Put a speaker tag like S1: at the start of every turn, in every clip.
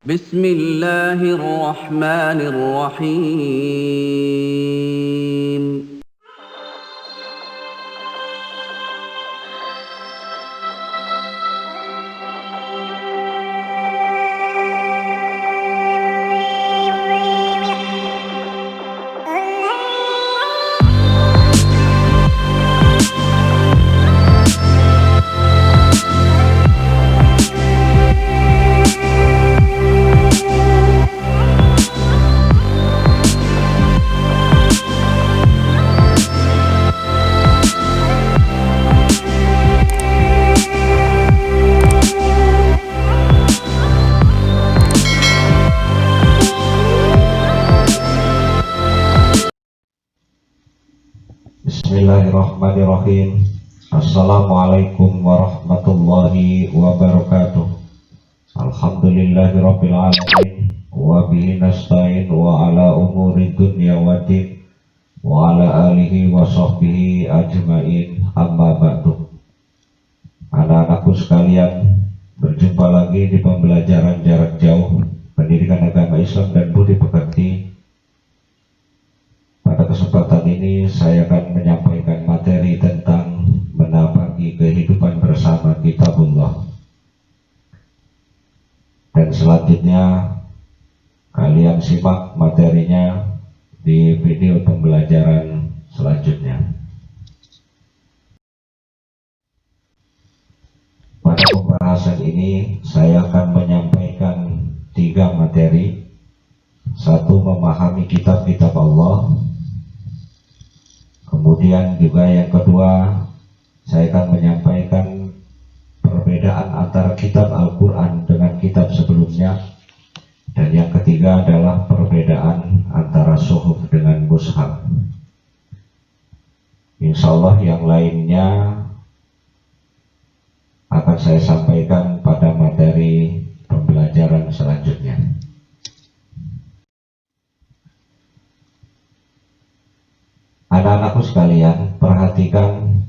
S1: بسم الله الرحمن الرحيم.
S2: Bismillahirrahmanirrahim. Assalamualaikum warahmatullahi wabarakatuh. Alhamdulillahirabbil alamin wa bihi nasta'in wa ala umuri dunya waddin wa ala alihi wa sahbihi ajmain, amma ba'du. Anak-anakku sekalian, berjumpa lagi di pembelajaran jarak jauh pendidikan agama Islam dan budi pekerti. Pada kesempatan ini saya akan menyampaikan materi tentang menapaki kehidupan bersama Kitabullah. Dan selanjutnya kalian simak materinya di video pembelajaran selanjutnya. Pada pembahasan ini saya akan menyampaikan 3 materi. 1, memahami kitab-kitab Allah. Kemudian juga yang kedua, saya akan menyampaikan perbedaan antara kitab Al-Quran dengan kitab sebelumnya. Dan yang ketiga adalah perbedaan antara suhuf dengan mushaf. Insya Allah yang lainnya akan saya sampaikan pada materi pembelajaran selanjutnya. Anak-anakku sekalian, perhatikan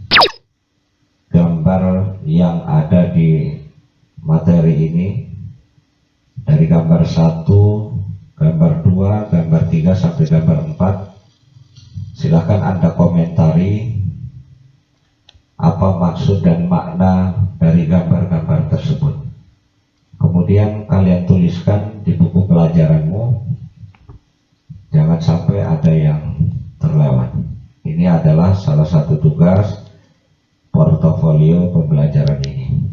S2: gambar yang ada di materi ini. Dari gambar 1, gambar 2, gambar 3 sampai gambar 4. Silahkan Anda komentari apa maksud dan makna dari gambar-gambar tersebut. Kemudian kalian tuliskan di buku pelajaranmu. Jangan sampai ada yang terlewat. Ini adalah salah satu tugas portofolio pembelajaran ini.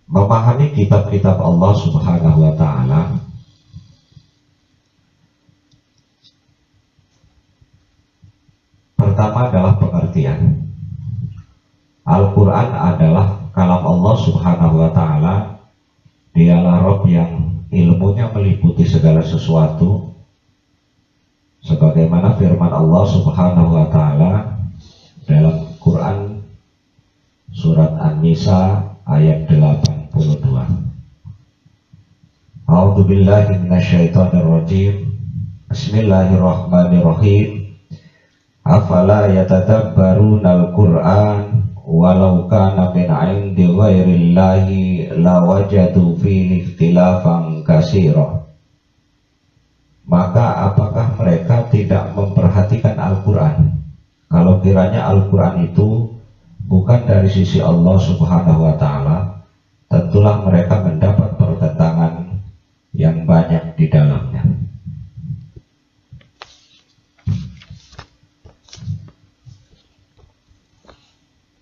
S2: Memahami kitab-kitab Allah Subhanahu wa ta'ala. Pertama adalah pengertian. Al-Quran adalah kalam Allah Subhanahu wa ta'ala. Dialah Rabb yang ilmunya meliputi segala sesuatu, sebagaimana firman Allah Subhanahu wa ta'ala dalam Quran surat An-Nisa ayat 82. A'udzu billahi minasyaitonir rajim. Bismillahirrahmanirrahim. Afala yatadabbarunal Qur'an walau kana min 'indi ghairillahi lawajadu fihi ikhtilafan katsira. Maka apakah mereka tidak memperhatikan Al-Quran? Kalau kiranya Al-Quran itu bukan dari sisi Allah Subhanahu wa ta'ala, tentulah mereka mendapat pertentangan yang banyak di dalamnya.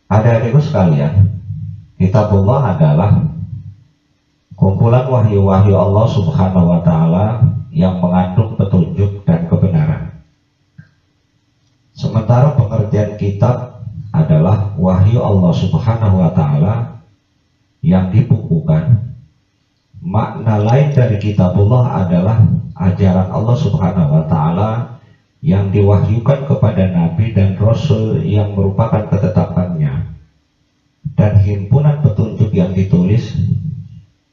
S2: Adik-adikku sekalian, Kitabullah adalah kumpulan wahyu-wahyu Allah Subhanahu wa ta'ala yang mengandung petunjuk dan kebenaran. Sementara pengertian kitab adalah wahyu Allah Subhanahu wa ta'ala yang dibukukan. Makna lain dari Kitabullah adalah ajaran Allah Subhanahu wa ta'ala yang diwahyukan kepada Nabi dan Rasul yang merupakan ketetapannya, dan himpunan petunjuk yang ditulis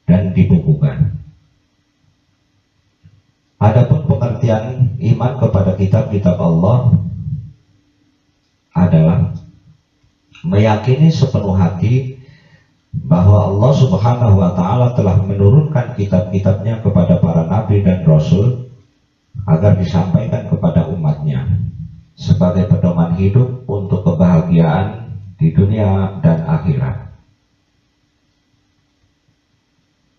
S2: dan dibukukan. Adapun pengertian iman kepada kitab-kitab Allah adalah meyakini sepenuh hati bahwa Allah Subhanahu wa Ta'ala telah menurunkan kitab-kitabnya kepada para nabi dan rasul agar disampaikan kepada umatnya sebagai pedoman hidup untuk kebahagiaan di dunia dan akhirat.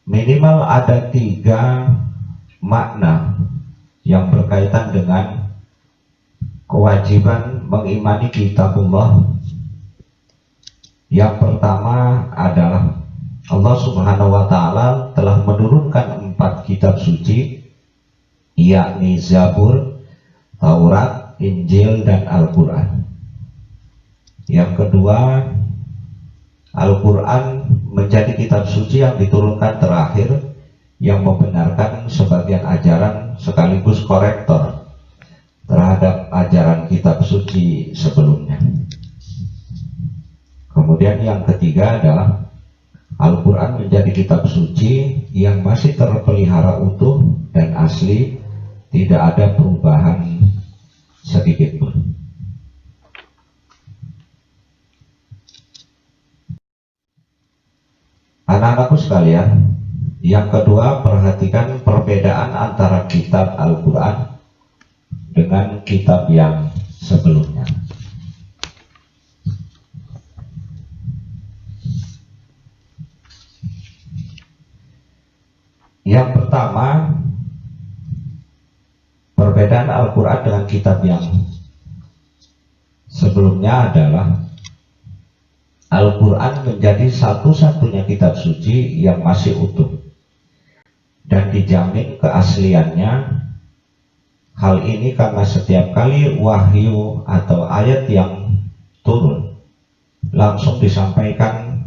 S2: Minimal ada 3 makna yang berkaitan dengan kewajiban mengimani kitabullah. Yang pertama adalah Allah Subhanahu wa Ta'ala telah menurunkan 4 kitab suci, yakni Zabur, Taurat, Injil, dan Al-Quran. Yang kedua, Al-Quran menjadi kitab suci yang diturunkan terakhir, yang membenarkan sebagian ajaran sekaligus korektor terhadap ajaran kitab suci sebelumnya. Kemudian yang ketiga adalah Al-Quran menjadi kitab suci yang masih terpelihara utuh dan asli, tidak ada perubahan sedikit pun. Anak-anakku sekalian, yang kedua, perhatikan perbedaan antara kitab Al-Quran dengan kitab yang sebelumnya. Yang pertama, perbedaan Al-Quran dengan kitab yang sebelumnya adalah Al-Quran menjadi satu-satunya kitab suci yang masih utuh dan dijamin keasliannya. Hal ini karena setiap kali wahyu atau ayat yang turun langsung disampaikan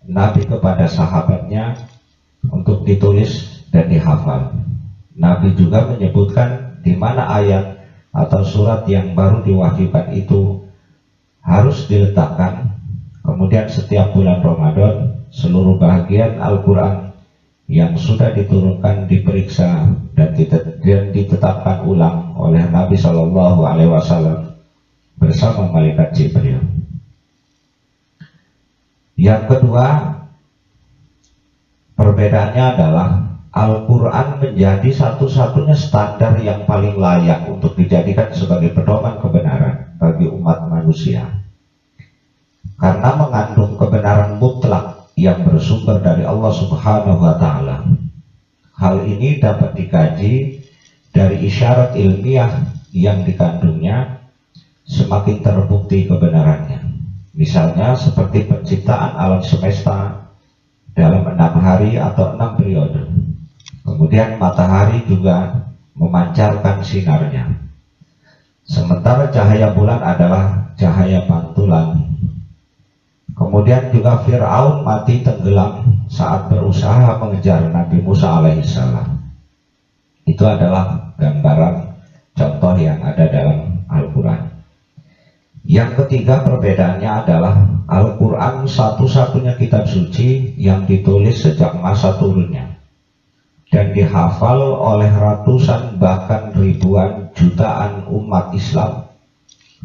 S2: Nabi kepada sahabatnya untuk ditulis dan dihafal. Nabi juga menyebutkan di mana ayat atau surat yang baru diwahyukan itu harus diletakkan. Kemudian setiap bulan Ramadan, seluruh bagian Al-Quran yang sudah diturunkan diperiksa dan ditetapkan ulang oleh Nabi Shallallahu Alaihi Wasallam bersama malaikat Jibril. Yang kedua, perbedaannya adalah Al-Quran menjadi satu-satunya standar yang paling layak untuk dijadikan sebagai pedoman kebenaran bagi umat manusia, karena mengandung kebenaran mutlak yang bersumber dari Allah Subhanahu wa Ta'ala. Hal ini dapat dikaji dari isyarat ilmiah yang dikandungnya, semakin terbukti kebenarannya. Misalnya seperti penciptaan alam semesta dalam 6 hari atau 6 periode. Kemudian matahari juga memancarkan sinarnya, sementara cahaya bulan adalah cahaya pantulan. Kemudian juga Fir'aun mati tenggelam saat berusaha mengejar Nabi Musa alaihissalam. Itu adalah gambaran contoh yang ada dalam Al-Quran. Yang ketiga, perbedaannya adalah Al-Quran satu-satunya kitab suci yang ditulis sejak masa turunnya dan dihafal oleh ratusan bahkan ribuan jutaan umat Islam,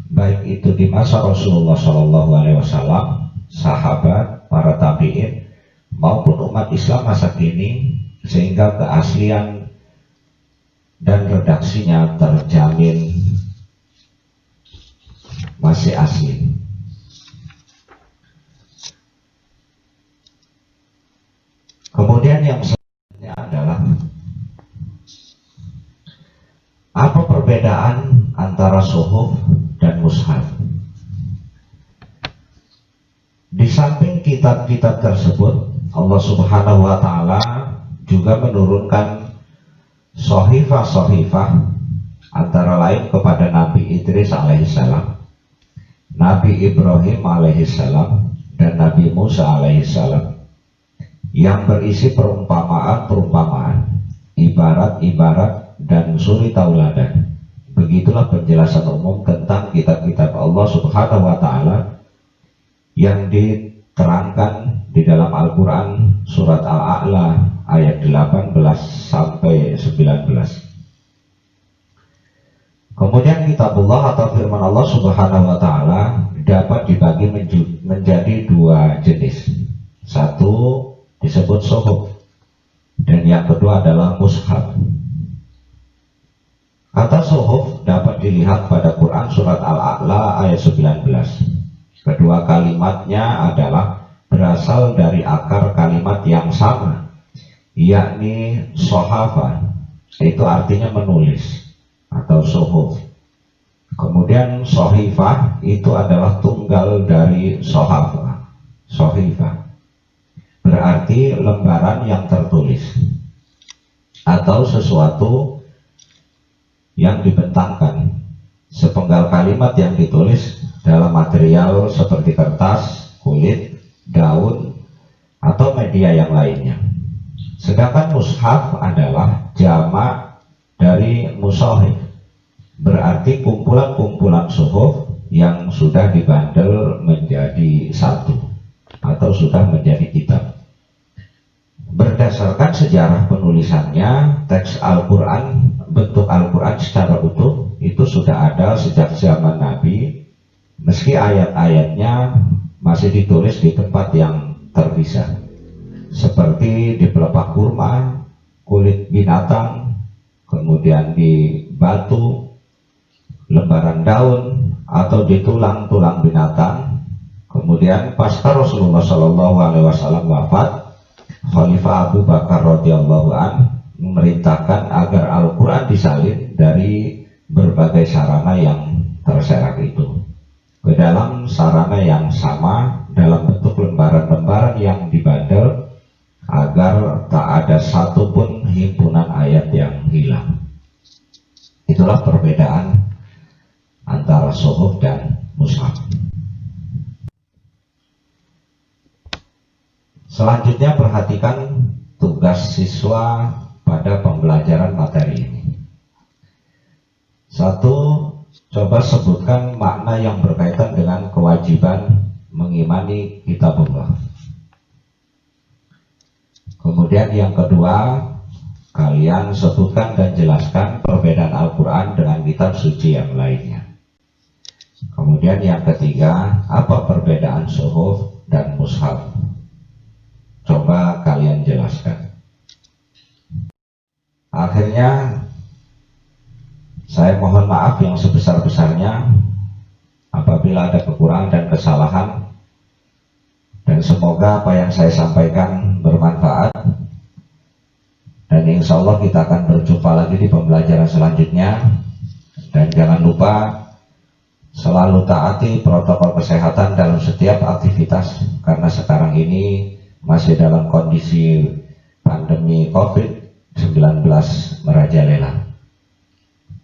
S2: baik itu di masa Rasulullah SAW, sahabat, para tabi'in, maupun umat Islam masa kini, sehingga keaslian dan redaksinya terjamin masih asli. Kemudian yang selanjutnya adalah apa perbedaan antara suhuf dan mushaf. Di samping kitab-kitab tersebut, Allah Subhanahu wa Ta'ala juga menurunkan sohifah-sohifah, antara lain kepada Nabi Idris alaihissalam, Nabi Ibrahim alaihissalam, dan Nabi Musa alaihissalam, yang berisi perumpamaan-perumpamaan, ibarat-ibarat, dan suri tauladan. Begitulah penjelasan umum tentang kitab-kitab Allah Subhanahu wa Ta'ala yang diterangkan di dalam Al-Quran surat Al-A'la ayat 18 sampai 19. Kemudian kitabullah atau firman Allah Subhanahu wa taala dapat dibagi menjadi dua jenis. Satu disebut suhuf dan yang kedua adalah mushaf. Kata suhuf dapat dilihat pada Quran surat Al-A'la ayat 19. Kedua kalimatnya adalah berasal dari akar kalimat yang sama, yakni sohafa, itu artinya menulis atau suhuf. Kemudian sohifah itu adalah tunggal dari sohafa. Sohifah berarti lembaran yang tertulis atau sesuatu yang dibentangkan, sepenggal kalimat yang ditulis dalam material seperti kertas, kulit, daun, atau media yang lainnya. Sedangkan mushaf adalah jamak dari mushaf, berarti kumpulan-kumpulan suhuf yang sudah dibandel menjadi satu atau sudah menjadi kitab. Berdasarkan sejarah penulisannya, teks Al-Quran, bentuk Al-Quran secara utuh itu sudah ada sejak zaman Nabi, meski ayat-ayatnya masih ditulis di tempat yang terpisah, seperti di pelepah kurma, kulit binatang, kemudian di batu, lembaran daun, atau di tulang-tulang binatang. Kemudian pasca Rasulullah SAW wafat, Khalifah Abu Bakar radhiyallahu an memerintahkan agar Al-Quran disalin dari berbagai sarana yang terserak itu ke dalam sarana yang sama dalam bentuk lembaran-lembaran yang dibandel, agar tak ada satupun himpunan ayat yang hilang. Itulah perbedaan antara suhuf dan mushaf. Selanjutnya perhatikan tugas siswa pada pembelajaran materi ini. Satu, coba sebutkan makna yang berkaitan dengan kewajiban mengimani kitabullah. Kemudian yang kedua, kalian sebutkan dan jelaskan perbedaan Al-Quran dengan kitab suci yang lainnya. Kemudian yang ketiga, apa perbedaan suhuf dan mushaf? Coba kalian jelaskan. Akhirnya saya mohon maaf yang sebesar-besarnya apabila ada kekurangan dan kesalahan, dan semoga apa yang saya sampaikan bermanfaat, dan insya Allah kita akan berjumpa lagi di pembelajaran selanjutnya. Dan jangan lupa selalu taati protokol kesehatan dalam setiap aktivitas, karena sekarang ini masih dalam kondisi pandemi COVID-19 merajalela.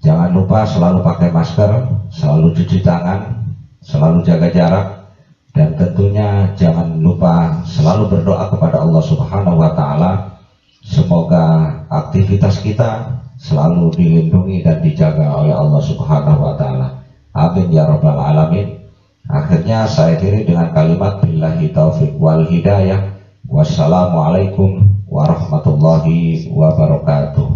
S2: Jangan lupa selalu pakai masker, selalu cuci tangan, selalu jaga jarak, dan tentunya jangan lupa selalu berdoa kepada Allah Subhanahu wa taala. Semoga aktivitas kita selalu dilindungi dan dijaga oleh Allah Subhanahu wa taala. Amin ya rabbal alamin. Akhirnya saya akhiri dengan kalimat billahi taufiq wal hidayah. Wassalamualaikum warahmatullahi wabarakatuh.